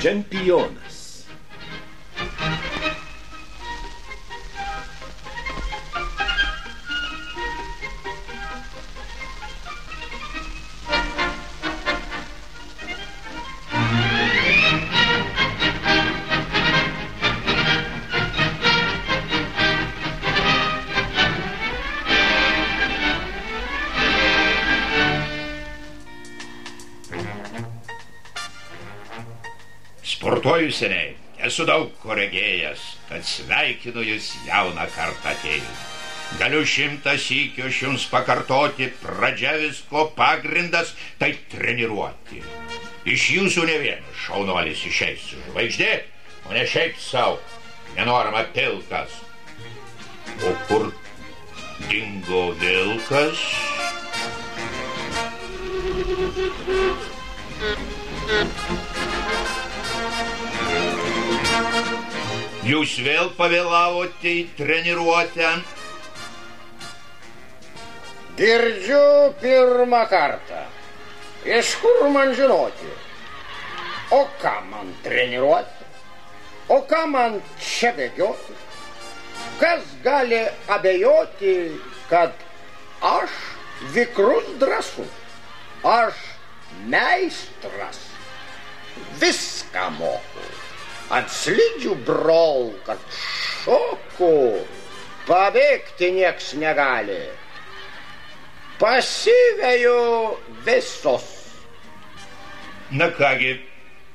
Čempionas. Sportuoju seniai, esu daug ko regėjęs, tad sveikinu jūs jauną kartą atėjus. Galiu 100 sykių aš jums pakartoti, pradžia visko pagrindas tai treniruoti. Iš jūsų ne vienas šaunuolis išeis žvaigždė, o ne šiaip sau, nenorama pilkas. O kur dingo vilkas? Jūs vėl pavėlavote į treniruotę? Girdžiu pirmą kartą. Iš kur man žinoti? O ką man treniruoti? O ką man čia bėgioti? Kas gali abejoti, kad aš vikrus drąsus? Aš meistras. Viską moku. Ant slidžių brolką šoku, pabėgti nieks negali. Pasiveju visus. Na kągi,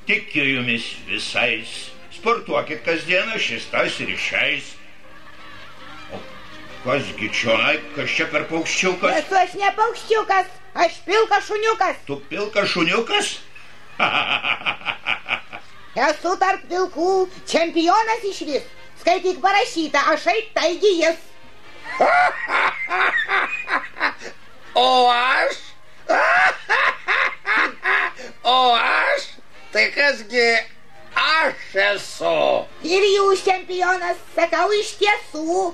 tikiu jumis visais. Sportuokit kasdieną, šis tas ir išeis. O kasgi čionai, kas čia per paukščiukas? Esu aš ne paukščiukas, aš pilkas šuniukas. Tu pilkas šuniukas? Esu tarp vilkų čempionas išvis. Skaityk parašyta, aš taigi jis. O aš? O aš? Tai kasgi aš esu? Ir jūs čempionas, sakau iš tiesų.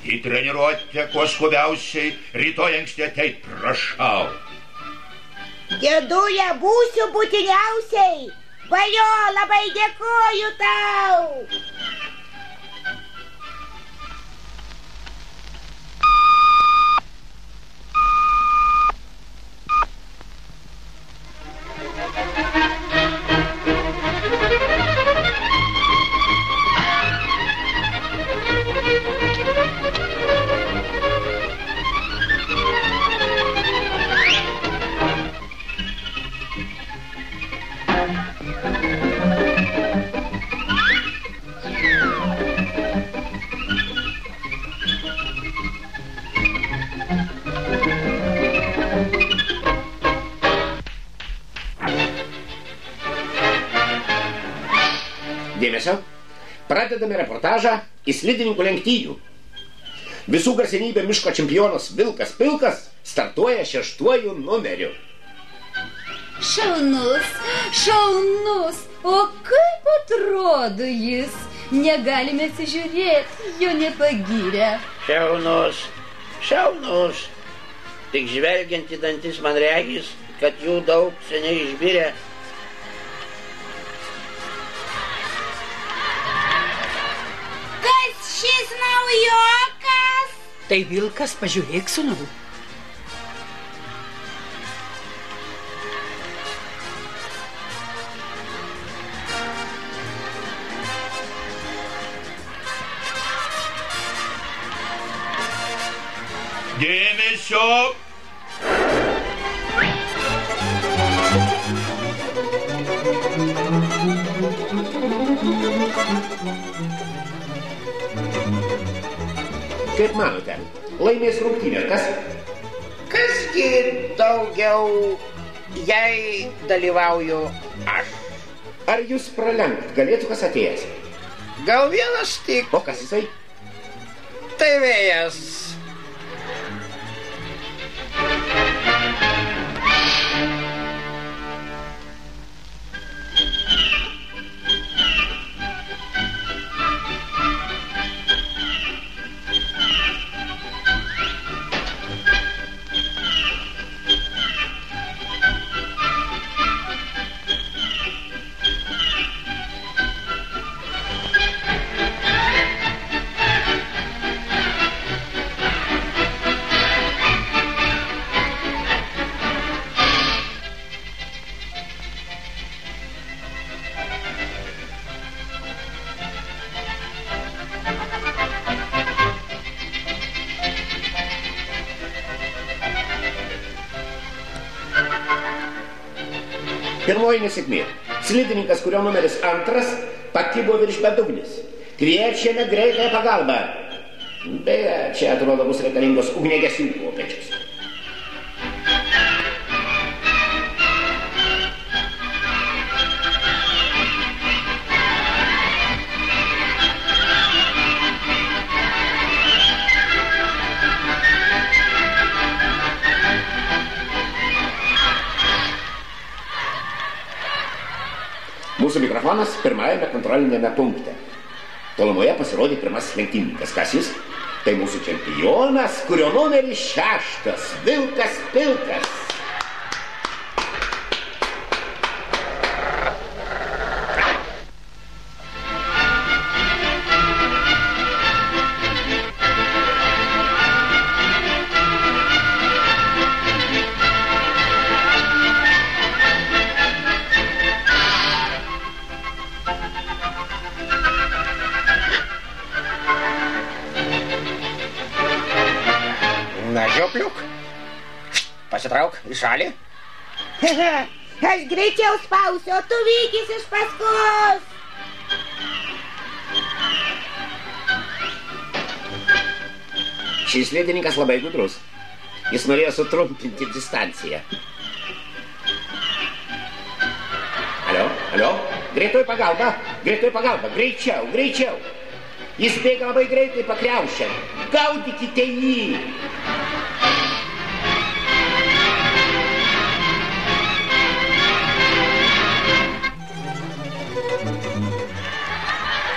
Į treniruotę kuo skubiausiai, rytoj anksti ateit, prašau. Dėdulė, būsiu būtiniausiai. Valio, labai dėkoju tau. Dėmesio, pradedame reportažą į slidininkų lenktynių. Visų garsenybė miško čempionas Vilkas Pilkas startuoja 6 numeriu. Šaunus, šaunus, o kaip atrodo jis? Negalime atsižiūrėti, jo nepagyrė. Šaunus, šaunus. Tik žvelgiant į dantis man regis, kad jų daug seniai išbirė. Šis naujokas. Tai Vilkas, pažiūrėk, sūnau. Dėmesio! Kaip manote, laimės rungtynės kas? Kasgi daugiau, jei dalyvauju aš? Ar jūs pralenkt galėtų kas atėjęs? Gal vienas tik. O kas jisai? Tai vėjas. Pirmoji nesėkmė. Slidininkas, kurio numeris 2, pakibo virš bedugnis. Kviečiame greitąją pagalbą. Beje, čia atrodo bus reikalingos ugniagesių kopėčios. Mūsų mikrofonas pirmajame kontrolinėme punkte. Tolumoje pasirodė pirmasis lenktynininkas. Kas jis? Tai mūsų čempionas, kurio numeris 6, Vilkas Pilkas. Na, žiopliuk, pasitrauk į šalį. Aš greičiau spausiu, o tu vykis iš paskos. Šis slidininkas labai gudrus. Jis norėjo sutrumpinti distanciją. Alio, greitoji pagalba, greičiau. Jis bėga labai greitai pakriaušiant. Gaudykite jį.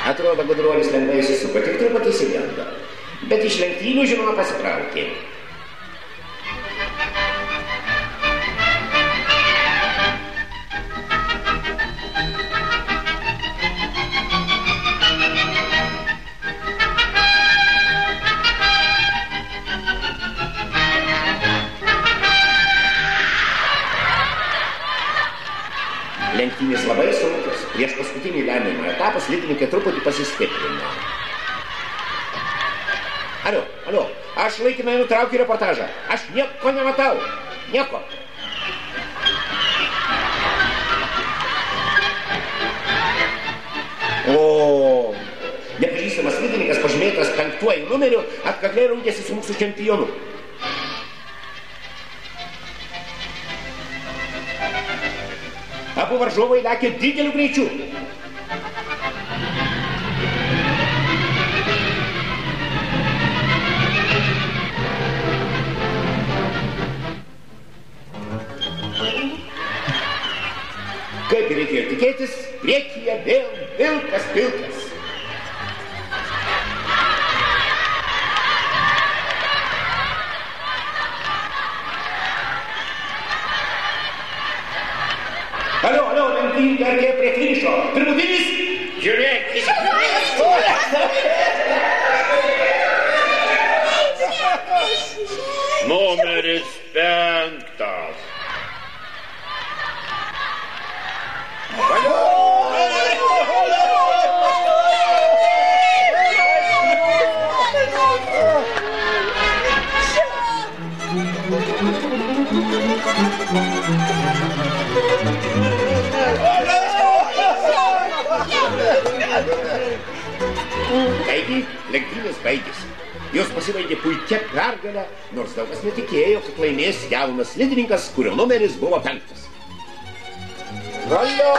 Atrodo, gudruolis lengvai įsisuko, tik truputį įsigando. Bet iš lenktynių, žinoma, pasitraukė. Lenktynės labai sunkios. Prieš paskutinį lemiamą etapą slidininkai truputį pasistiprino. Alio, aš laikinai nutraukiu reportažą. Aš nieko nematau. Nieko. O, nepažįstamas slidininkas pažymėtas 5 numeriu atkakliai rungėsi su mūsų čempionu. Abu varžovai lekia dideliu greičiu. Kaip ir reikėjo tikėtis, priekyje vėl Vilkas Pilkas. Alio, lenktynininkai artėja prie finišo. Pirmutinis, žiūrėk. Numeris 5. Taigi, lenktynės baigėsi. Jos pasibaigė puikia pergalė, nors daug kas netikėjo, kad laimės jaunas slidininkas, kurio numeris buvo 5. Valio!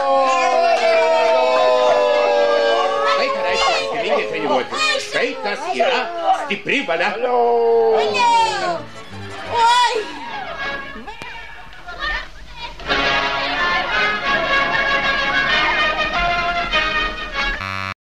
Tai ką reiškia sistemingai treniruotis. Štai tas yra stipri valia.